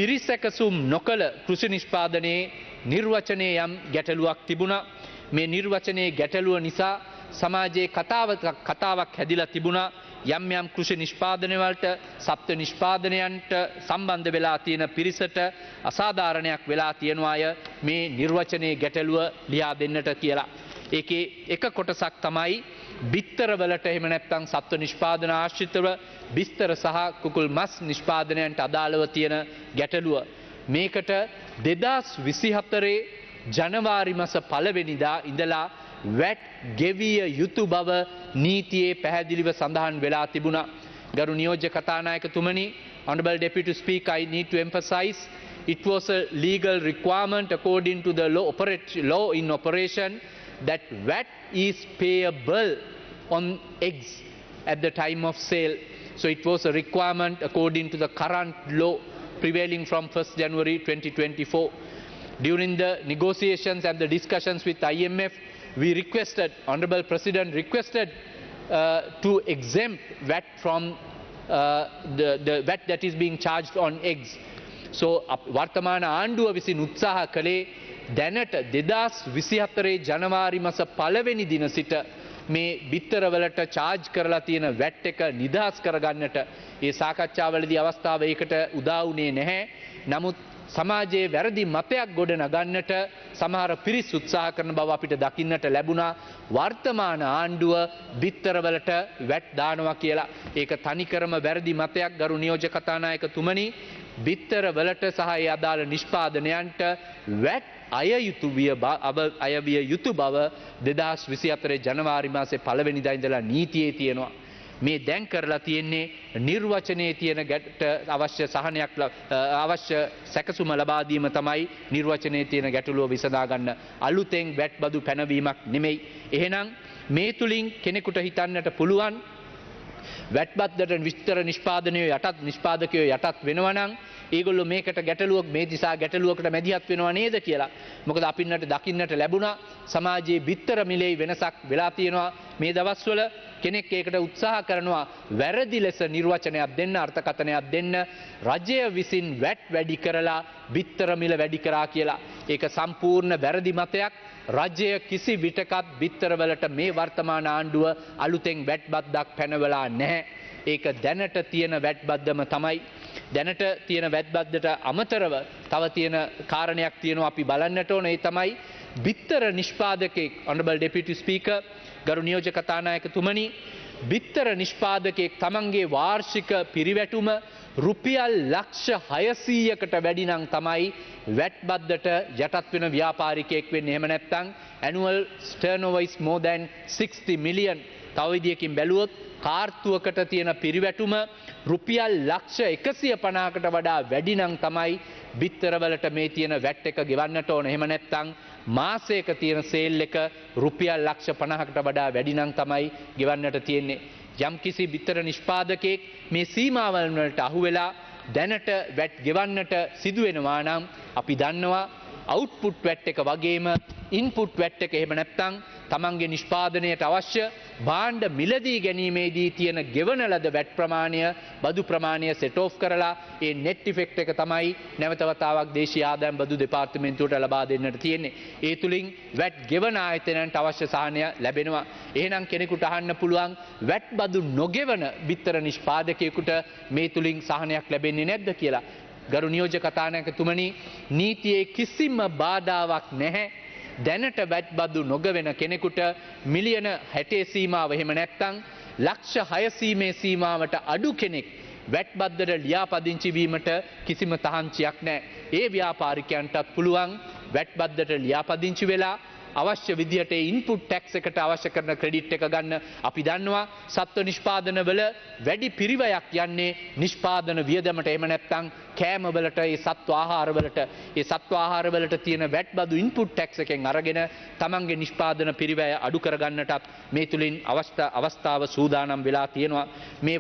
පිරිසැකසුම් නොකළ කෘෂි නිෂ්පාදනයේ නිර්වචනයේ යම් ගැටලුවක් තිබුණා. මේ නිර්වචනයේ ගැටලුව නිසා සමාජයේ කතාවක් හැදිලා තිබුණා. යම් යම් කෘෂි නිෂ්පාදන වලට සත්ත්ව නිෂ්පාදනයන්ට සම්බන්ධ වෙලා තියෙන පිරිසට අසාධාරණයක් වෙලා තියෙනවා අය මේ නිර්වචනයේ ගැටලුව ලියා දෙන්නට කියලා. ඒකේ එක කොටසක් තමයි බිත්තර වලට එහෙම නැත්නම් සත්ත්ව නිෂ්පාදන ආශ්‍රිතව බිස්තර සහ කුකුල් මස් නිෂ්පාදනයන්ට අදාළව තියෙන ගැටලුව. මේකට 2024 ජනවාරි මාස 1 වෙනිදා ඉඳලා වැට් ගෙවිය යුතු බව නීතියේ පැහැදිලිව සඳහන් වෙලා තිබුණා. ගරු නියෝජ්‍ය කතානායකතුමනි, Honorable Deputy Speaker, I need to emphasize it was a legal requirement according to the law in operation that VAT is payable on eggs at the time of sale. So it was a requirement according to the current law prevailing from 1st January 2024. During the negotiations and the discussions with IMF, we requested, Honorable President requested to exempt VAT from the VAT that is being charged on eggs. So වර්තමාන ආණ්ඩුව විසින් උත්සාහ කළේ දැනට 2024 ජනවාරි මාස 1 වෙනි දින සිට මේ බිත්තර වලට charge කරලා තියෙන VAT එක නිදහස් කරගන්නට. ඒ සාකච්ඡාවලදී අවස්ථාව ඒකට උදා වුණේ නැහැ. නමුත් සමාජයේ වැරදි මතයක් ගොඩ නගන්නට සමහර පිරිස් උත්සාහ කරන බව අපිට දකින්නට ලැබුණා. වර්තමාන ආණ්ඩුව බිත්තරවලට වැට් දානවා කියලා. ඒක තනිකරම වැරදි මතයක්. ගරු නියෝජ්‍ය කතානායකතුමනි, බිත්තරවලට සහ ඒ අදාළ නිෂ්පාදනයන්ට වැට් අයවිය යුතු බව 2024 ජනවාරි මාසේ 1 වෙනිදා ඉඳලා නීතියේ තියෙනවා. මේ දැන් කරලා තියෙන්නේ නිර්වචනයේ තියෙන අවශ්‍ය සහනයක් අවශ්‍ය සැකසුම ලබා දීම තමයි නිර්වචනයේ තියෙන ගැටලුව විසඳා ගන්න. අලුතෙන් වැට් බදු පැනවීමක් නෙමෙයි. එහෙනම් මේ තුලින් කෙනෙකුට හිතන්නට පුළුවන් වැට් බද්දට විස්තර නිෂ්පාදනයේ යටත් නිෂ්පාදකයෝ යටත් වෙනවා නම් ඒගොල්ලෝ මේකට ගැටලුවක් මේ දිසා ගැටලුවකට මැදිහත් වෙනවා නේද කියලා. මොකද අපින්නට දකින්නට ලැබුණා සමාජයේ බිත්තර මිලේ වෙනසක් වෙලා තියෙනවා. මේ දවස්වල කෙනෙක් ඒකට උත්සාහ කරනවා වැරදි ලෙස නිර්වචනයක් දෙන්න, අර්ථකථනයක් දෙන්න. රජය විසින් වැට් වැඩි කරලා බිත්තර මිල වැඩි කරා කියලා. ඒක සම්පූර්ණ වැරදි මතයක්. රජය කිසි විටකත් බිත්තරවලට මේ වර්තමාන ආණ්ඩුව අලුතෙන් වැට් බද්දක් පැනවලා නැහැ. ඒක දැනට තියෙන වැට් බද්දම තමයි. දැනට තියෙන වැට් බද්දට අමතරව තව තියෙන කාරණයක් තියෙනවා අපි බලන්නට ඕන. ඒ තමයි බිත්තර නිෂ්පාදකෙක්, Honorable Deputy Speaker, ගරු නියෝජ්‍ය කතානායකතුමනි, බිත්තර නිෂ්පාදකෙක් තමන්ගේ වාර්ෂික පිරිවැටුම රුපියල් ලක්ෂ 600කට වැඩි නම් තමයි වැට් බද්දට යටත් වෙන ව්‍යාපාරිකයෙක් වෙන්නේ. එහෙම නැත්නම් annual turnover is more than 60 million. තව විදියකින් බැලුවොත් කාර්තුවකට තියෙන පිරිවැටුම රුපියල් ලක්ෂ 150කට වඩා වැඩි නම් තමයි බිත්තරවලට මේ තියෙන වැට් එක ගෙවන්නට ඕන. එහෙම නැත්නම් මාසයක තියෙන සේල් එක රුපියල් ලක්ෂ 50කට වඩා වැඩි නම් තමයි ගෙවන්නට තියෙන්නේ. යම්කිසි බිත්තර නිෂ්පාදකයෙක් මේ සීමාවල් වලට අහු වෙලා දැනට වැට් ගෙවන්නට සිදු වෙනවා නම් අපි දන්නවා අවුට්පුට් වැට් එක වගේම ඉන්පුට් වැට් එක එහෙම නැත්නම් තමන්ගේ නිෂ්පාදනයට අවශ්‍ය භාණ්ඩ මිලදී ගැනීමේදී තියෙන ගෙවන ලද වැට් ප්‍රමාණය, බදු ප්‍රමාණය සෙට් ඔෆ් කරලා ඒ නෙට් ඉෆෙක්ට් එක තමයි නැවත වතාවක් දේශීය ආදායම් බදු දෙපාර්තමේන්තුවට ලබා දෙන්නට තියෙන්නේ. ඒ තුලින් වැට් ගෙවන ආයතනයන්ට අවශ්‍ය සහනය ලැබෙනවා. එහෙනම් කෙනෙකුට අහන්න පුළුවන් වැට් බදු නොගෙවන බිත්තර නිෂ්පාදකයෙකුට මේ තුලින් සහනයක් ලැබෙන්නේ නැද්ද කියලා. ගරු නියෝජ්‍ය කතානායකතුමනි, නීතියේ කිසිම බාධාවක් නැහැ. දැනට වැට් බදු නොගෙවෙන කෙනෙකුට මිලියන 60 සීමාව එහෙම නැත්නම් ලක්ෂ 600 සීමාවට අඩු කෙනෙක් වැට් බද්දට ලියාපදිංචි වීමට කිසිම තහංචියක් නැහැ. ඒ ව්‍යාපාරිකයන්ටත් පුළුවන් වැට් බද්දට ලියාපදිංචි වෙලා අවශ්‍ය විදිහට ඉන්පුට් ටැක්ස් එකට අවශ්‍ය කරන ක්‍රෙඩිට් එක ගන්න. අපි දන්නවා සත්ව නිෂ්පාදන වල වැඩි පිරිවයක් යන්නේ නිෂ්පාදන වියදමට. එහෙම නැත්නම් කෑම වලට, ඒ සත්ව ආහාර වලට. ඒ සත්ව ආහාර වලට තියෙන වැට් බදු ඉන්පුට් ටැක්ස් එකෙන් අරගෙන තමන්ගේ නිෂ්පාදන පිරිවැය අඩු කරගන්නටත් මේ තුලින් අවස්ථාව සූදානම් වෙලා තියෙනවා. මේ